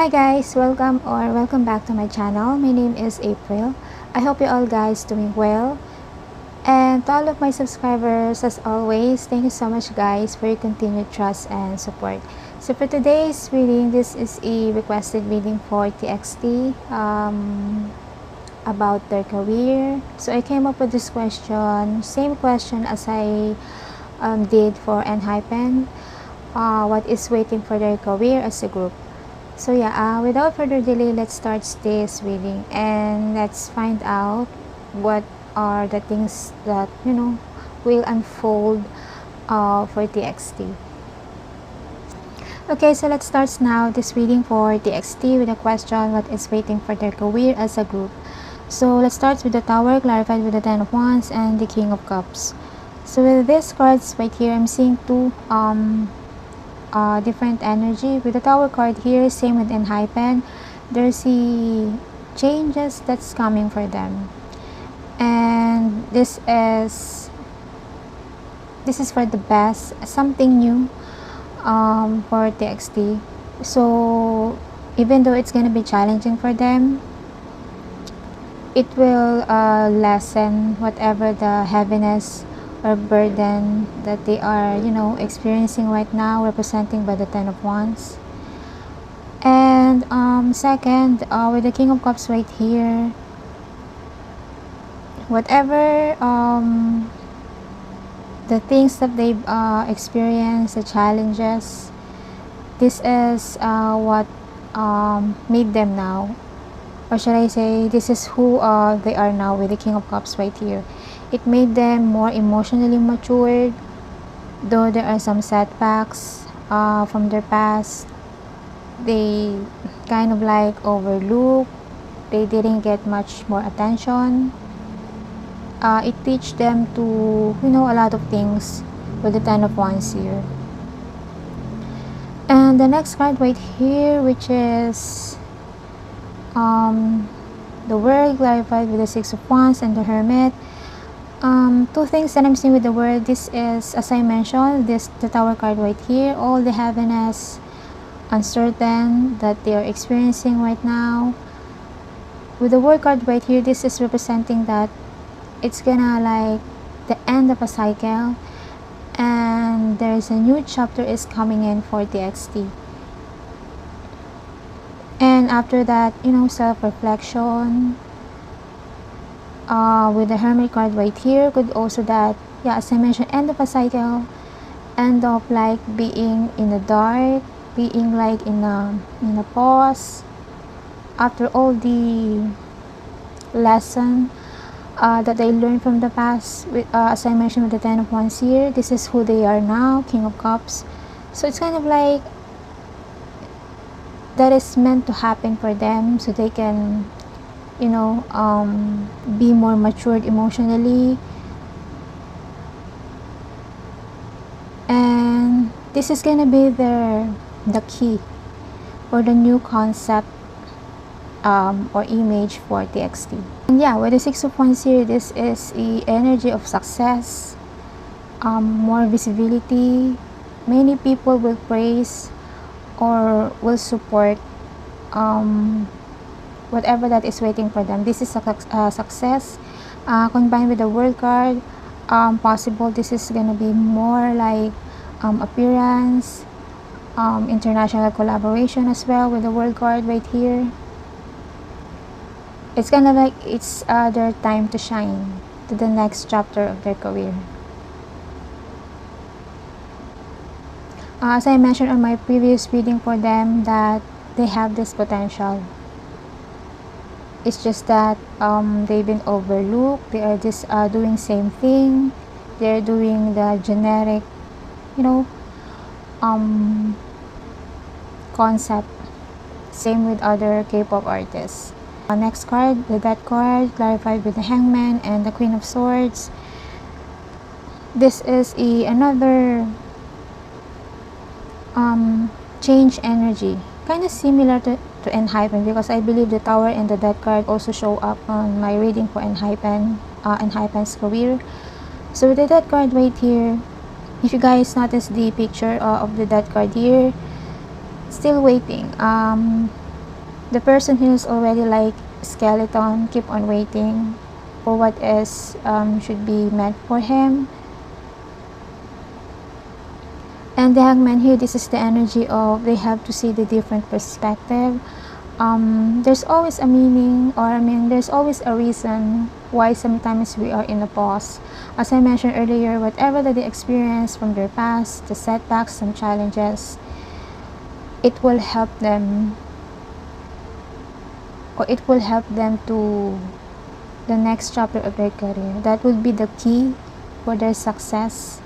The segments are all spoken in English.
Hi guys, welcome back to my channel. My name is April. I hope you all guys doing well. And to all of my subscribers, as always, thank you so much guys for your continued trust and support. So for today's reading, this is a requested reading for TXT about their career. So I came up with this question, same question as I did for Enhypen. What is waiting for their career as a group? So yeah, without further delay, let's start this reading and let's find out what are the things that will unfold for TXT. Okay, so let's start now this reading for TXT with a question: what is waiting for their career as a group? So let's start with the Tower, clarified with the Ten of Wands and the King of Cups. So with these cards right here, I'm seeing two different energy. With the Tower card here, same with Enhypen, there's the changes that's coming for them, and this is for the best, something new for TXT. So even though it's gonna be challenging for them, it will lessen whatever the heaviness or burden that they are experiencing right now, representing by the Ten of Wands. And second, with the King of Cups right here, whatever the things that they've experienced, the challenges, this is what made them now, or should I say, this is who they are now with the King of Cups right here. It made them more emotionally matured, though there are some setbacks from their past. They kind of like overlooked, they didn't get much more attention. It teach them to a lot of things with the Ten of Wands here. And the next card right here, which is the World, clarified with the Six of Wands and the Hermit. Two things that I'm seeing with the World. This is, as I mentioned, the Tower card right here, all the heaviness, uncertain that they are experiencing right now. With the World card right here, this is representing that it's gonna like the end of a cycle, and there's a new chapter is coming in for TXT. And after that, self-reflection. With the Hermit card right here, could also that, yeah, as I mentioned, end of a cycle, end of like being in the dark, being like in a pause after all the lesson that they learned from the past. With as I mentioned, with the Ten of Wands here, this is who they are now, King of Cups. So it's kind of like that is meant to happen for them, so they can be more matured emotionally. And this is gonna be the key or the new concept or image for TXT. And yeah, with the Six of Wands here, this is the energy of success, more visibility. Many people will praise or will support whatever that is waiting for them. This is a success combined with the World card. Possible this is gonna be more like appearance, international collaboration as well with the World card right here. It's kind of like it's their time to shine to the next chapter of their career. As I mentioned on my previous reading for them, that they have this potential. It's just that they've been overlooked. They are just doing same thing. They're doing the generic concept. Same with other K-pop artists. Next card, the Death card, clarified with the Hangman and the Queen of Swords. This is another change energy, kind of similar to Enhypen, because I believe the Tower and the Death card also show up on my reading for Enhypen's career. So with the Death card right here, if you guys notice the picture of the Death card here, still waiting. The person who's already like skeleton keep on waiting for what is should be meant for him. And the hangman here, this is the energy of they have to see the different perspective. There's always a meaning, or there's always a reason why sometimes we are in a pause. As I mentioned earlier, whatever that they experience from their past, the setbacks, some challenges, it will help them, or it will help them to the next chapter of their career. That will be the key for their success.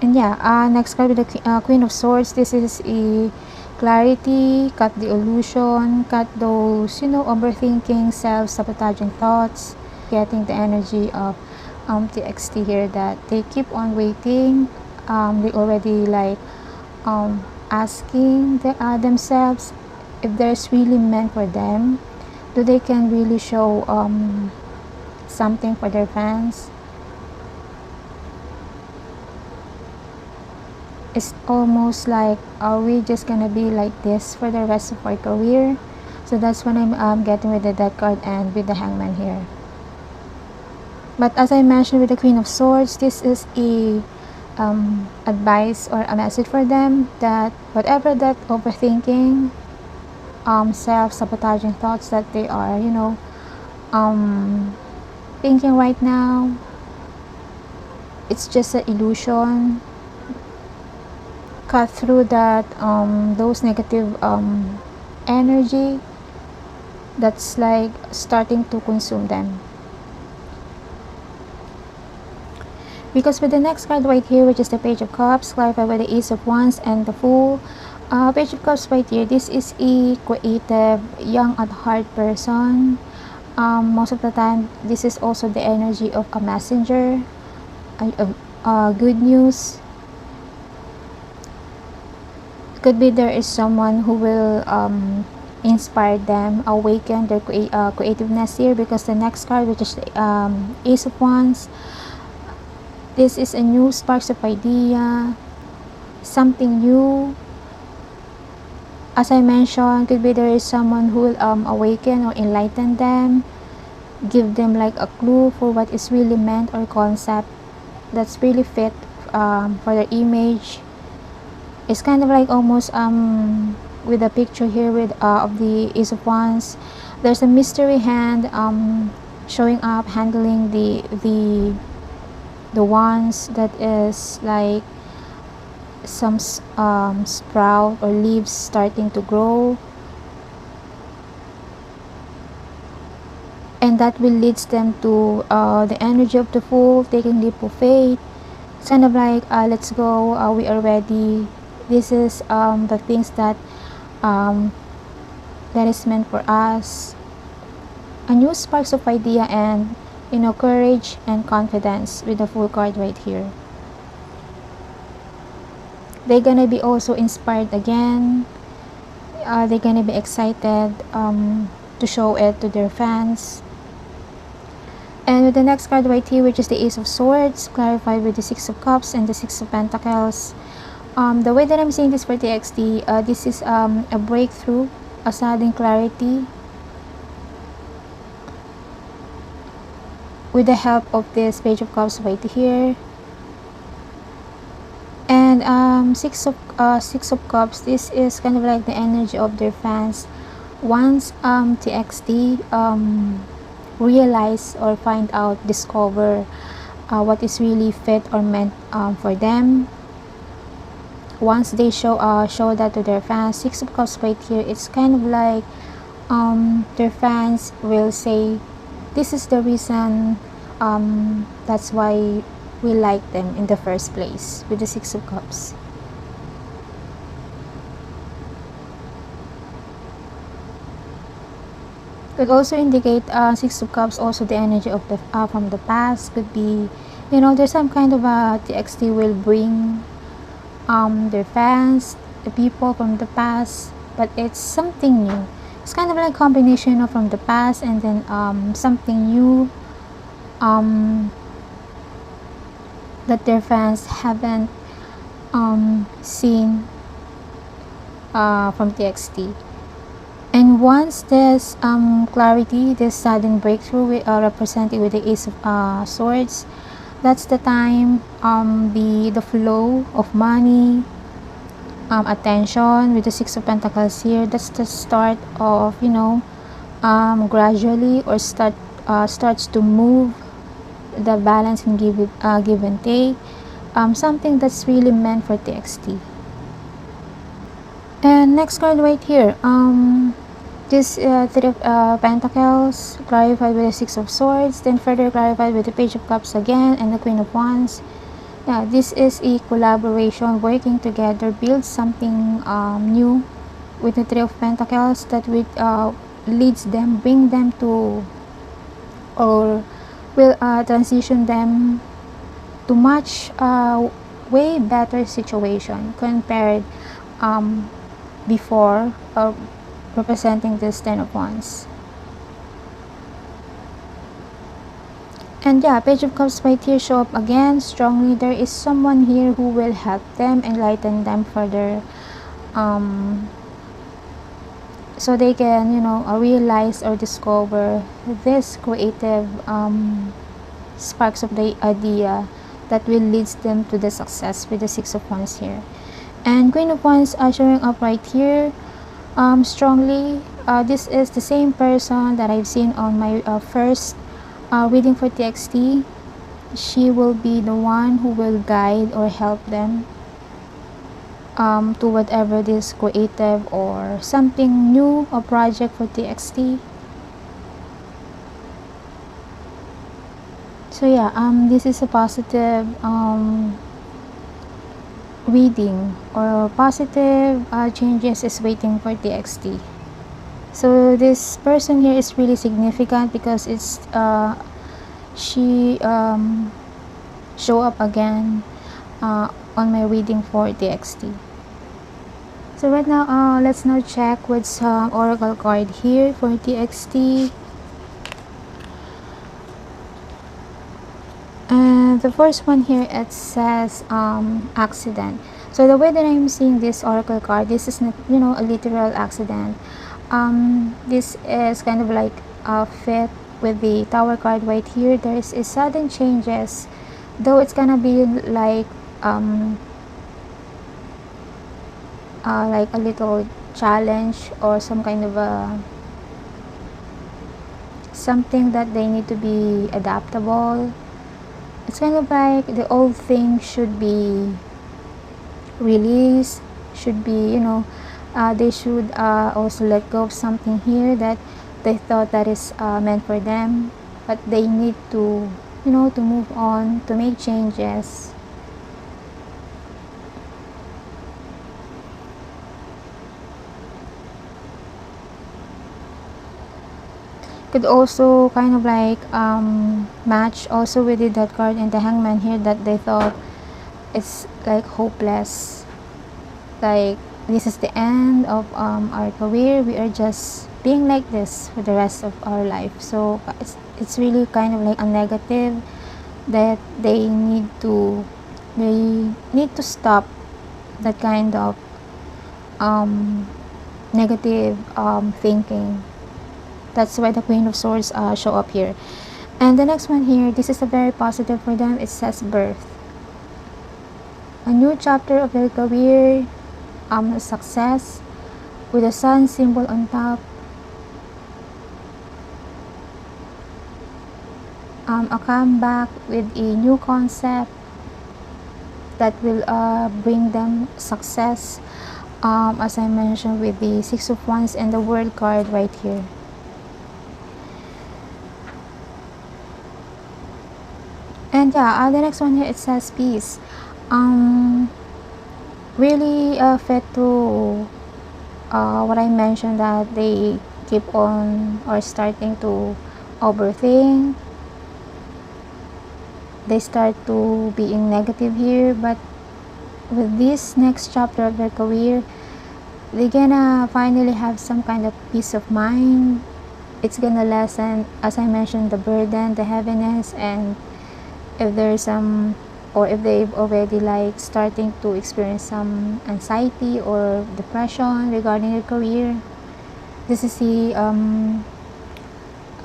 And yeah, next card with the Queen of Swords. This is a clarity, cut the illusion, cut those, overthinking, self-sabotaging thoughts, getting the energy of TXT here, that they keep on waiting. They already like asking themselves if there's really meant for them. Do they can really show something for their fans? It's almost like, are we just gonna be like this for the rest of our career? So that's when I'm getting with the death card and with the hangman here. But as I mentioned with the Queen of Swords, this is a advice or a message for them, that whatever that overthinking, self-sabotaging thoughts that they are, thinking right now, it's just an illusion. Cut through that those negative energy that's like starting to consume them. Because with the next card right here, which is the Page of Cups, clarified by the Ace of Wands and the Fool. Page of Cups right here, this is a creative, young at heart person. Most of the time, this is also the energy of a messenger, good news. Could be there is someone who will inspire them, awaken their creativeness here. Because the next card, which is the Ace of Wands, this is a new sparks of idea, something new. As I mentioned, could be there is someone who will awaken or enlighten them, give them like a clue for what is really meant or concept that's really fit for their image. It's kind of like almost with the picture here with of the Ace of Wands, there's a mystery hand showing up, handling the wands that is like some sprout or leaves starting to grow, and that will leads them to the energy of the Fool, taking leap of faith. It's kind of like let's go, we are ready. This is the things that that is meant for us. A new sparks of idea and courage and confidence with the Fool card right here. They're gonna be also inspired again. They're gonna be excited to show it to their fans. And with the next card right here, which is the Ace of Swords, clarified with the Six of Cups and the Six of Pentacles. The way that I'm seeing this for TXT, this is a breakthrough, a sudden clarity, with the help of this Page of Cups right here. And Six of Cups, this is kind of like the energy of their fans. Once TXT realize or find out, discover what is really fit or meant for them. Once they show that to their fans, Six of Cups right here, it's kind of like their fans will say, this is the reason, that's why we like them in the first place, with the Six of Cups. Could also indicate Six of Cups, also the energy of the from the past. Could be, there's some kind of a TXT will bring their fans, the people from the past, but it's something new. It's kind of like a combination from the past and then something new that their fans haven't seen from TXT. And once this clarity, this sudden breakthrough represented with the Ace of Swords, that's the time the flow of money, attention with the Six of Pentacles here. That's the start of, you know, gradually or starts to move the balance and give and take. Something that's really meant for TXT. And next card right here, this Three of Pentacles clarified with the Six of Swords, then further clarified with the Page of Cups again and the Queen of Wands. Yeah, this is a collaboration, working together, build something new with the Three of Pentacles that will leads them, bring them to, or will transition them to much way better situation compared before representing this Ten of Wands. And yeah, Page of Cups right here show up again strongly. There is someone here who will help them, enlighten them further, so they can, you know, realize or discover this creative sparks of the idea that will lead them to the success with the Six of Wands here. And Queen of Wands are showing up right here strongly. This is the same person that I've seen on my first reading for TXT. She will be the one who will guide or help them to whatever this creative or something new or project for TXT. So yeah, this is a positive reading, or positive changes is waiting for TXT. So this person here is really significant because it's she show up again on my reading for TXT. So right now, let's now check with some oracle card here for TXT. And the first one here, it says accident. So the way that I'm seeing this oracle card, this is not, you know, a literal accident. This is kind of like a fit with the Tower card right here. There is a sudden changes, though it's gonna be like a little challenge or some kind of a something that they need to be adaptable. It's kind of like the old thing should be released, should be, you know, they should also let go of something here that they thought that is meant for them, but they need to, you know, to move on, to make changes. Could also kind of like match also with that card and the Hangman here, that they thought it's like hopeless, like this is the end of our career, we are just being like this for the rest of our life. So it's really kind of like a negative that they need to stop that kind of negative thinking. That's why the Queen of Swords show up here. And the next one here, this is a very positive for them. It says birth, a new chapter of their career, success with the sun symbol on top, a comeback with a new concept that will bring them success, as I mentioned with the Six of Wands and the World card right here. And yeah, the next one here, it says peace. Really fit to what I mentioned, that they keep on or starting to overthink. They start to being negative here, but with this next chapter of their career, they're gonna finally have some kind of peace of mind. It's gonna lessen, as I mentioned, the burden, the heaviness, and if there's some, or if they've already like starting to experience some anxiety or depression regarding their career, This is a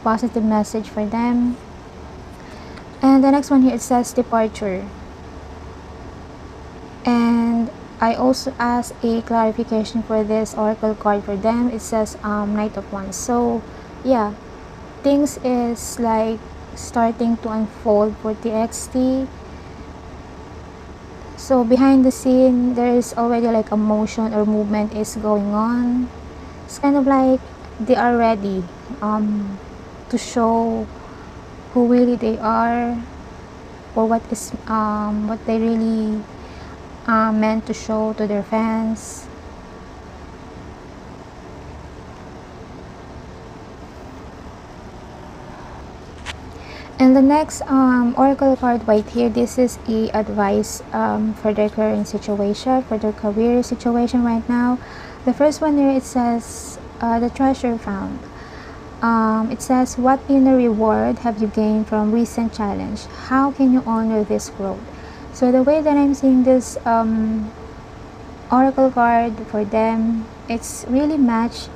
positive message for them. And the next one here, it says departure. And I also asked a clarification for this oracle card for them. It says Knight of Wands. So yeah, things is like starting to unfold for TXT. So behind the scene, there is already like a motion or movement is going on. It's kind of like they are ready to show who really they are, or what they really meant to show to their fans. And the next oracle card right here, this is a advice for their current situation, for their career situation right now. The first one here, it says the treasure found. It says, what inner reward have you gained from recent challenge? How can you honor this growth? So the way that I'm seeing this oracle card for them, it's really matched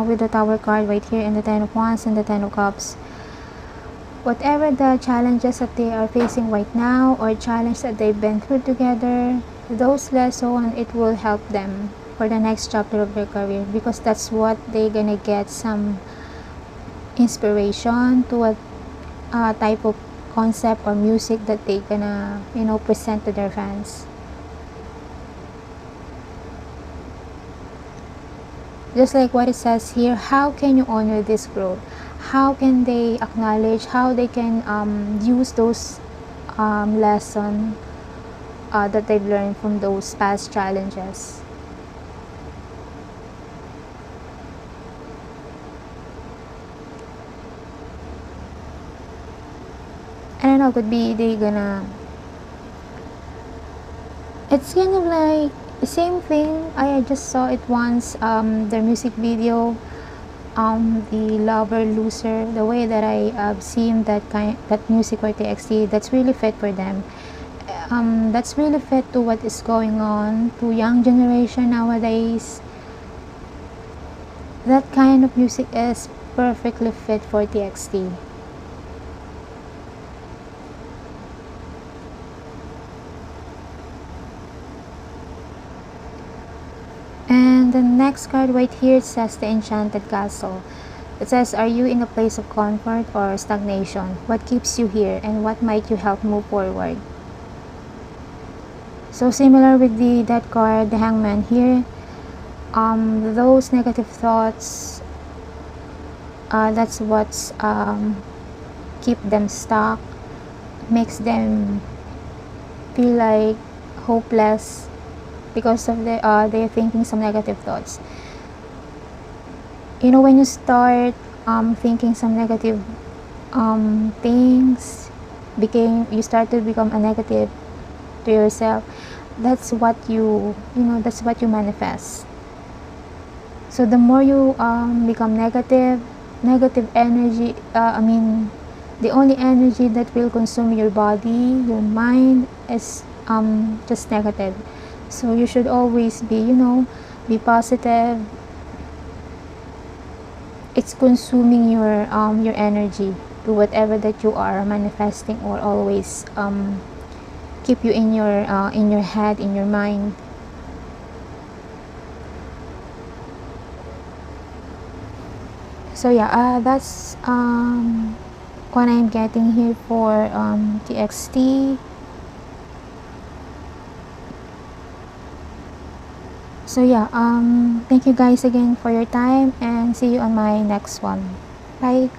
with the Tower card right here, and the Ten of Wands and the Ten of Cups. Whatever the challenges that they are facing right now, or challenge that they've been through together, those lessons, it will help them for the next chapter of their career, because that's what they're gonna get some inspiration to what type of concept or music that they gonna present to their fans. Just like what it says here, how can you honor this growth? How can they acknowledge, how they can use those lessons that they've learned from those past challenges? I don't know, could be they gonna, it's kind of like the same thing. I just saw it once, their music video, the lover loser, the way that I have seen that music for TXT, that's really fit for them. That's really fit to what is going on to young generation nowadays. That kind of music is perfectly fit for TXT. And the next card right here, it says the Enchanted Castle. It says, are you in a place of comfort or stagnation? What keeps you here, and what might you help move forward? So similar with that card, the Hangman here, those negative thoughts, that's what's keep them stuck, makes them feel like hopeless, because of they're thinking some negative thoughts. When you start thinking some negative things, you start to become a negative to yourself. That's what that's what you manifest. So the more you become negative energy, the only energy that will consume your body, your mind, is just negative. So you should always be positive. It's consuming your energy to whatever that you are manifesting, or always keep you in your head, in your mind. So yeah, that's what I'm getting here for TXT. So yeah, thank you guys again for your time, and see you on my next one. Bye.